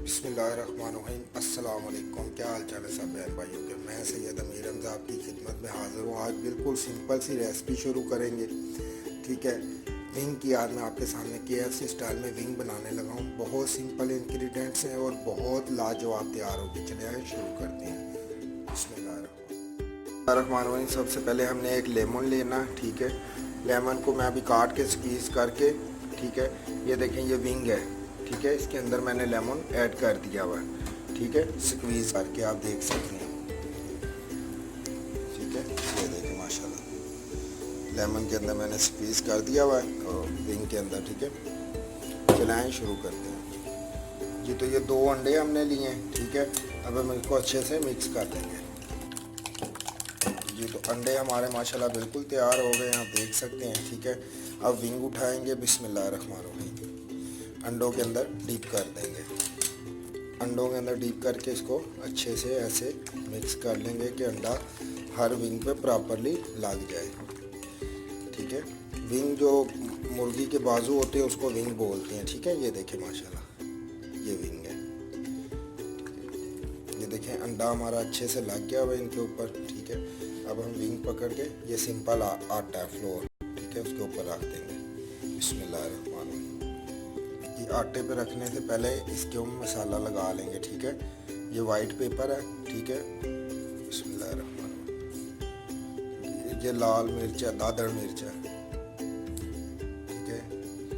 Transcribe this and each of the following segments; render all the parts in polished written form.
बिस्मिल्लाहिर्रहमानिर्रहीम। अस्सलाम वालेकुम। क्या हाल चाल है सब बहन भाइयों के। मैं सैयद अमीर हमज़ा आपकी खिदमत में हाज़िर हूँ। आज बिल्कुल सिंपल सी रेसिपी शुरू करेंगे। ठीक है, विंग की आज मैं आपके सामने KFC स्टाइल में विंग बनाने लगा हूँ। बहुत सिंपल इंग्रेडिएंट्स हैं और बहुत लाजवाब तैयार होगी। चले आए शुरू करते हैं। बिस्मिल्लाहिर्रहमानिर्रहीम। सबसे पहले हमने एक लेमन लेना। ठीक है, लेमन को मैं अभी काट के स्क्वीज़ करके, ठीक है, ये देखें ये विंग है। ठीक है, इसके अंदर मैंने लेमन ऐड कर दिया हुआ है। ठीक है, स्क्वीज़ करके आप देख सकते हैं। ठीक है, ये देखें माशाल्लाह लेमन के अंदर मैंने स्क्वीज़ कर दिया हुआ है और विंग के अंदर। ठीक है, चलाएं शुरू करते हैं जी। तो ये 2 अंडे हमने लिए हैं। ठीक है, अब हम इनको अच्छे से मिक्स कर देंगे जी। तो अंडे हमारे माशाल्लाह बिल्कुल तैयार हो गए हैं, आप देख सकते हैं। ठीक है, अब विंग उठाएंगे। बिस्मिल्लाहिर्रहमानिर्रहीम। अंडों के अंदर डीप कर देंगे। अंडों के अंदर डीप करके इसको अच्छे से ऐसे मिक्स कर लेंगे कि अंडा हर विंग पे प्रॉपरली लग जाए। ठीक है, विंग जो मुर्गी के बाजू होते हैं उसको विंग बोलते हैं। ठीक है, ये देखें माशाल्लाह ये विंग है। ये देखें अंडा हमारा अच्छे से लग गया हुआ इनके ऊपर। ठीक है, अब हम विंग पकड़ के ये सिंपल आटा है फ्लोर, ठीक है, उसके ऊपर रख देंगे। बिस्मिल्लाहिर्रहमानिर्रहीम। ये आटे पे रखने से पहले इसके ऊपर मसाला लगा लेंगे। ठीक है, ये वाइट पेपर है। ठीक है, बिस्मिल्लाहिर्रहमानिर्रहीम। ये लाल मिर्च है, दादड़ मिर्च है। ठीक है,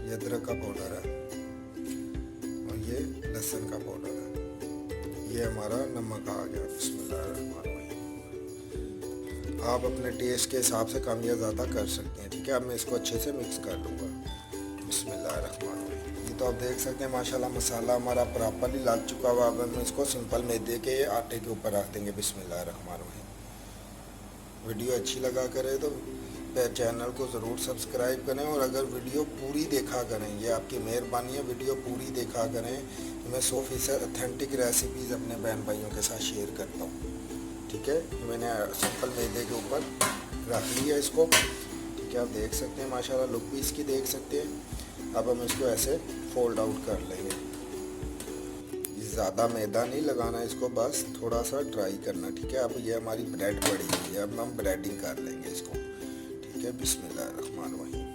ये अदरक का पाउडर है और ये लहसुन का पाउडर है। ये हमारा नमक आ गया। बिस्मिल्लाहिर्रहमानिर्रहीम। आप अपने टेस्ट के हिसाब से कम या ज़्यादा कर सकते हैं। ठीक है, अब मैं इसको अच्छे से मिक्स कर लूँगा। बिस्मिल्लाहिर्रहमानिर्रहीम। ये तो आप देख सकते हैं माशाल्लाह मसाला हमारा प्रॉपरली लग चुका हुआ। अब हम इसको सिंपल मैदे के आटे के ऊपर रख देंगे। बिस्मिल्लाहिर्रहमानिर्रहीम। वीडियो अच्छी लगा करे तो चैनल को ज़रूर सब्सक्राइब करें और अगर वीडियो पूरी देखा करें, ये आपकी मेहरबानी है, वीडियो पूरी देखा करें। मैं 100% ऑथेंटिक रेसिपीज़ अपने बहन भाइयों के साथ शेयर करता हूँ। ठीक है, मैंने सिंपल मैदे के ऊपर रख लिया इसको। ठीक है, आप देख सकते हैं माशाल्लाह लुक भी इसकी देख सकते हैं। अब हम इसको ऐसे फोल्ड आउट कर लेंगे। ज़्यादा मैदा नहीं लगाना इसको, बस थोड़ा सा ड्राई करना। ठीक है, अब ये हमारी ब्रेड पड़ी हुई है, अब हम ब्रेडिंग कर लेंगे इसको। ठीक है, बिस्मिल्लाहिर्रहमानिर्रहीम।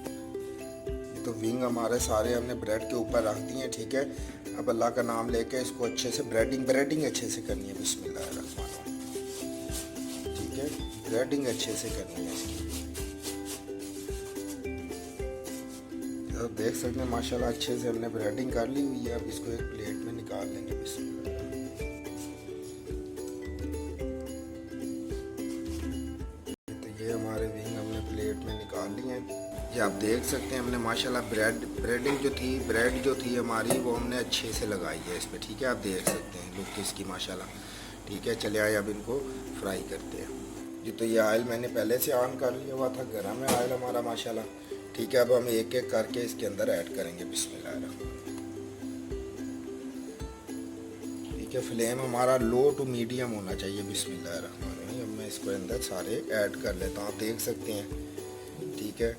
ये तो विंग हमारे सारे हमने ब्रेड के ऊपर रख दिए हैं। ठीक है, अब अल्लाह का नाम लेके इसको अच्छे से ब्रेडिंग अच्छे से करनी है। बिस्मिल्लाहिर्रहमानिर्रहीम। ठीक है, ब्रेडिंग अच्छे से करनी है इसकी। तो देख सकते हैं माशाल्लाह अच्छे से हमने ब्रेडिंग कर ली हुई है। अब इसको एक प्लेट में निकाल लेंगे। तो ये हमारे विंग हमने प्लेट में निकाल लिए हैं। ये आप देख सकते हैं हमने माशाल्लाह ब्रेड जो थी हमारी वो हमने अच्छे से लगाई है इस पर। ठीक है, आप देख सकते हैं लुक इसकी माशाल्लाह। ठीक है, चले आए अब इनको फ्राई करते हैं जी। तो ये ऑयल मैंने पहले से ऑन कर लिया हुआ था, गर्म है ऑयल हमारा माशाल्लाह। ठीक है, अब हम एक एक करके इसके अंदर ऐड करेंगे। बिस्मिल्लाहिर्रहमानिर्रहीम। ठीक है, फ्लेम हमारा लो टू मीडियम होना चाहिए। बिस्मिल्लाहिर्रहमानिर्रहीम। अब मैं इसको अंदर सारे ऐड कर लेता हूँ, आप देख सकते हैं। ठीक है,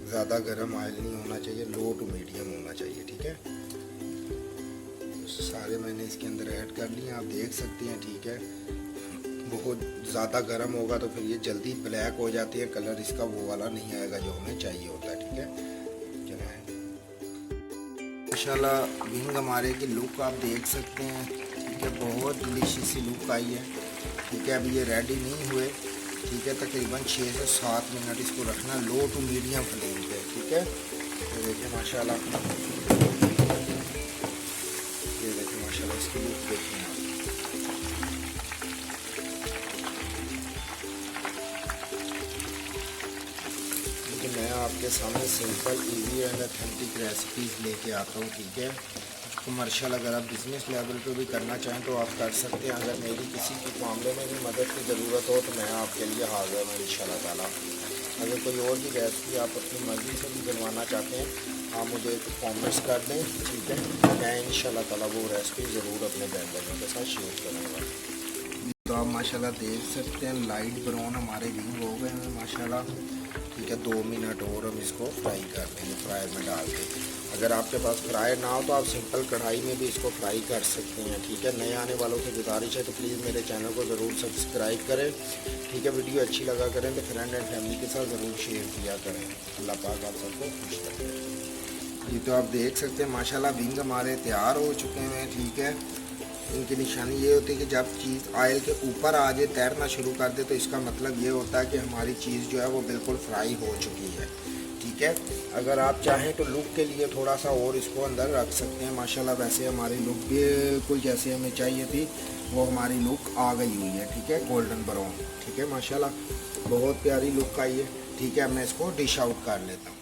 ज़्यादा गर्म ऑयल नहीं होना चाहिए, लो टू मीडियम होना चाहिए। ठीक है, सारे मैंने इसके अंदर ऐड कर लिए, आप देख सकते हैं। ठीक है, बहुत ज़्यादा गर्म होगा तो फिर ये जल्दी ब्लैक हो जाती है, कलर इसका वो वाला नहीं आएगा जो हमें चाहिए होता है। ठीक है, चलाएं। माशाल्लाह विंग हमारे की लुक आप देख सकते हैं। ठीक है, बहुत डिलीशियस सी लुक आई है। ठीक है, अभी ये रेडी नहीं हुए। ठीक है, तकरीबन 6 से 7 मिनट इसको रखना लो टू मीडियम फ्लेम पे। ठीक है, ये देखिए माशाल्लाह, ये देखिए माशाल्लाह इसकी लुक देखिए आप। मैं आपके सामने simple easy and authentic recipes लेके आता हूँ। ठीक है, कमर्शियल अगर आप बिज़नेस लेवल पे भी करना चाहें तो आप कर सकते हैं। अगर मेरी किसी के मामले में भी मदद की ज़रूरत हो तो मैं आपके लिए हाज़िर हूँ इंशाल्लाह ताला। अगर कोई और भी रेसिपी आप अपनी मर्ज़ी से भी बनवाना चाहते हैं आप मुझे कमेंट्स कर दें। ठीक है, मैं इंशाल्लाह ताला वो रेसिपी ज़रूर अपने बहन भाइयों के साथ शेयर करूँगा। तो आप माशाल्लाह देख सकते हैं लाइट ब्राउन हमारे विंग हो गए हैं माशाल्लाह। ठीक है। 2 मिनट और हम इसको फ्राई कर लेंगे फ्रायर में डाल के। अगर आपके पास फ्रायर ना हो तो आप सिंपल कढ़ाई में भी इसको फ्राई कर सकते हैं, ठीक है। नए आने वालों से गुजारिश है तो प्लीज़ मेरे चैनल को ज़रूर सब्सक्राइब करें, ठीक है। वीडियो अच्छी लगा करें तो फ्रेंड एंड फैमिली के साथ ज़रूर शेयर किया करें। अल्लाह पाक आप सबको खुश रखें। ये तो आप देख सकते हैं माशाल्लाह विंग हमारे तैयार हो चुके हैं, ठीक है। इनकी निशानी ये होती है कि जब चीज़ ऑयल के ऊपर आ जाए, तैरना शुरू कर दे, तो इसका मतलब ये होता है कि हमारी चीज़ जो है वो बिल्कुल फ्राई हो चुकी है, ठीक है। अगर आप चाहें तो लुक के लिए थोड़ा सा और इसको अंदर रख सकते हैं। माशाल्लाह वैसे हमारी लुक बिल्कुल जैसे हमें चाहिए थी वो हमारी लुक आ गई हुई है, ठीक है। गोल्डन ब्राउन, ठीक है। माशाल्लाह बहुत प्यारी लुक आई है, ठीक है। अब मैं इसको डिश आउट कर लेता हूँ।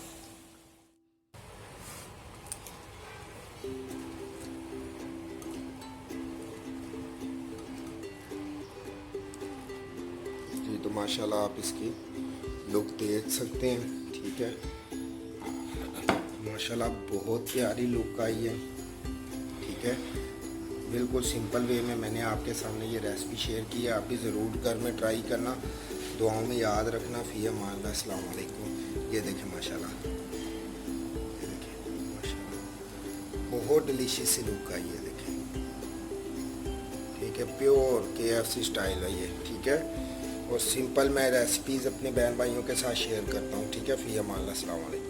जी तो माशाल्लाह आप इसकी लुक देख सकते हैं, ठीक है। माशाल्लाह बहुत प्यारी लुक आई है, ठीक है। बिल्कुल सिंपल वे में मैंने आपके सामने ये रेसिपी शेयर की है। आप भी ज़रूर घर में ट्राई करना, दुआओं में याद रखना। फ़ी अमान अल्लाह, अस्सलाम वालेकुम। ये देखें माशाल्लाह, ये देखें माशाल्लाह बहुत डिलीशियस सी लुक आई है, देखें, ठीक है। प्योर KFC स्टाइल है ये, ठीक है। और सिंपल मैं रेसिपीज़ अपने बहन भाइयों के साथ शेयर करता हूँ, ठीक है। फ़ी अमान अल्लाह, अस्सलाम वालेकुम।